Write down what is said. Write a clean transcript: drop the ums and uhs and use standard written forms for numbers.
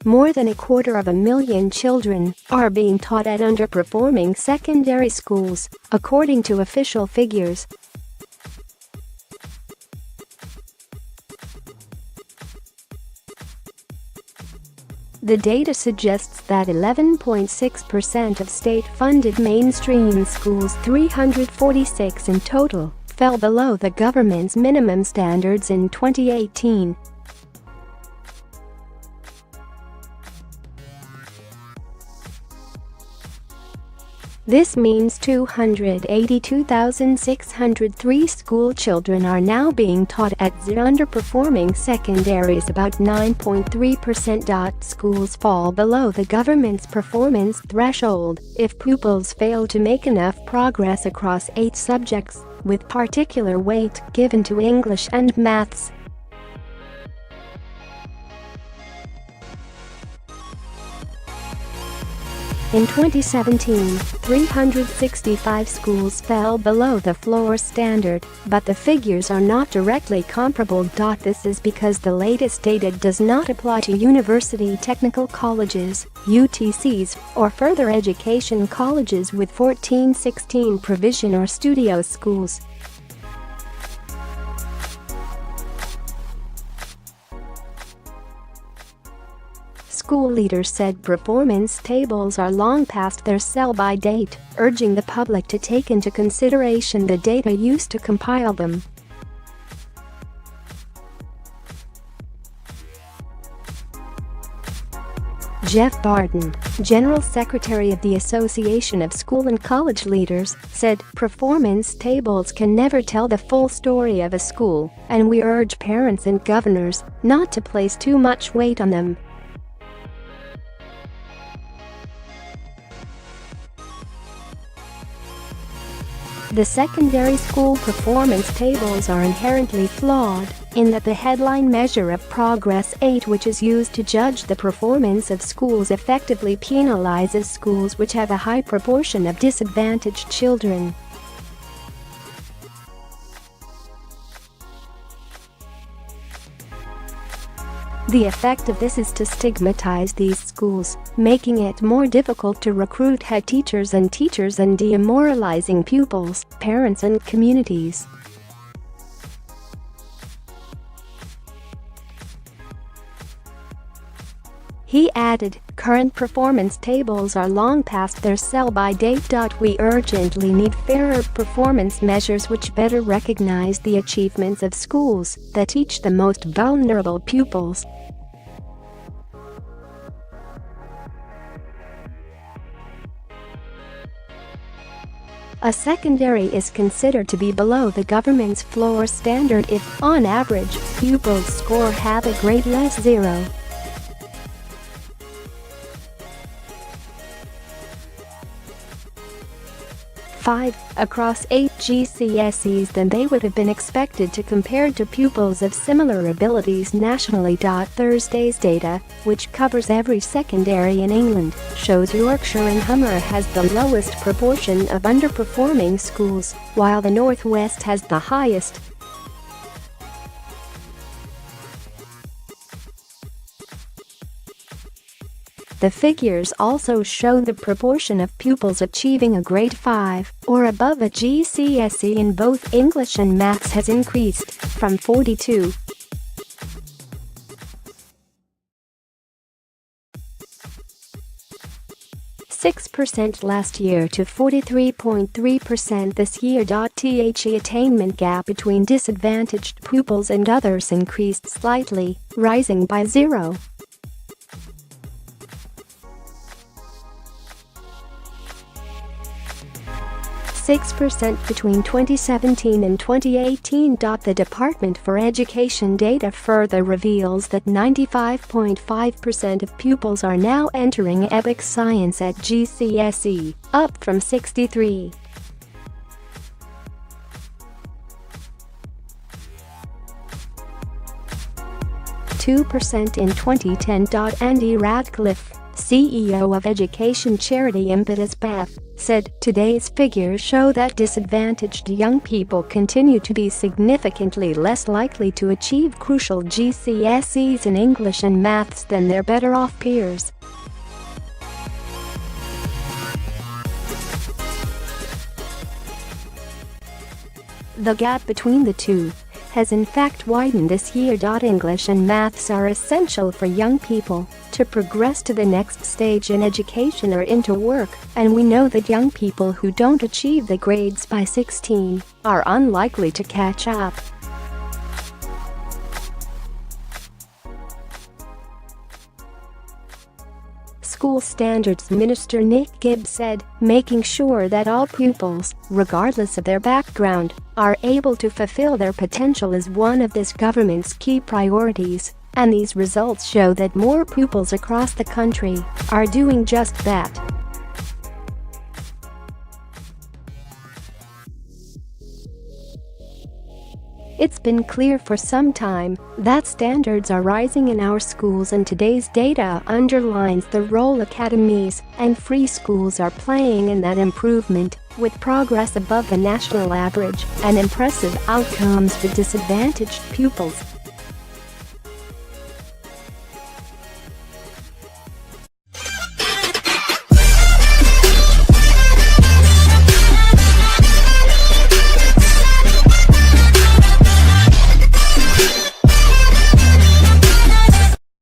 More than 250,000 children are being taught at underperforming secondary schools, according to official figures. The data suggests that 11.6% of state-funded mainstream schools, 346 in total, fell below the government's minimum standards in 2018. This means 282,603 school children are now being taught at underperforming secondaries. About 9.3%. Schools fall below the government's performance threshold if pupils fail to make enough progress across 8 subjects, with particular weight given to English and maths. In 2017, 365 schools fell below the floor standard, but the figures are not directly comparable. This is because the latest data does not apply to university technical colleges, UTCs, or further education colleges with 14-16 provision or studio schools. School leaders said performance tables are long past their sell-by date, urging the public to take into consideration the data used to compile them. Jeff Barton, General Secretary of the Association of School and College Leaders, said performance tables can never tell the full story of a school, and we urge parents and governors not to place too much weight on them. The secondary school performance tables are inherently flawed, in that the headline measure of Progress 8, which is used to judge the performance of schools, effectively penalizes schools which have a high proportion of disadvantaged children. The effect of this is to stigmatize these schools, making it more difficult to recruit head teachers and demoralizing pupils, parents and communities. He added, current performance tables are long past their sell-by date. We urgently need fairer performance measures which better recognize the achievements of schools that teach the most vulnerable pupils. A secondary is considered to be below the government's floor standard if, on average, pupils score have a grade less 0. Across 8 GCSEs than they would have been expected to compared to pupils of similar abilities nationally. Thursday's data, which covers every secondary in England, shows Yorkshire and Humber has the lowest proportion of underperforming schools, while the North West has the highest. The figures also show the proportion of pupils achieving a grade 5 or above at GCSE in both English and Maths has increased from 42.6% last year to 43.3% this year. The attainment gap between disadvantaged pupils and others increased slightly, rising by 0.6% between 2017 and 2018. The Department for Education data further reveals that 95.5% of pupils are now entering EBIC Science at GCSE, up from 63%. in 2010. Andy Radcliffe, CEO of education charity Impetus Beth, said, "Today's figures show that disadvantaged young people continue to be significantly less likely to achieve crucial GCSEs in English and maths than their better-off peers." The gap between the two has in fact widened this year. English and maths are essential for young people to progress to the next stage in education or into work, and we know that young people who don't achieve the grades by 16 are unlikely to catch up. School Standards Minister Nick Gibbs said, "Making sure that all pupils, regardless of their background, are able to fulfill their potential is one of this government's key priorities, and these results show that more pupils across the country are doing just that." It's been clear for some time that standards are rising in our schools, and today's data underlines the role academies and free schools are playing in that improvement, with progress above the national average and impressive outcomes for disadvantaged pupils.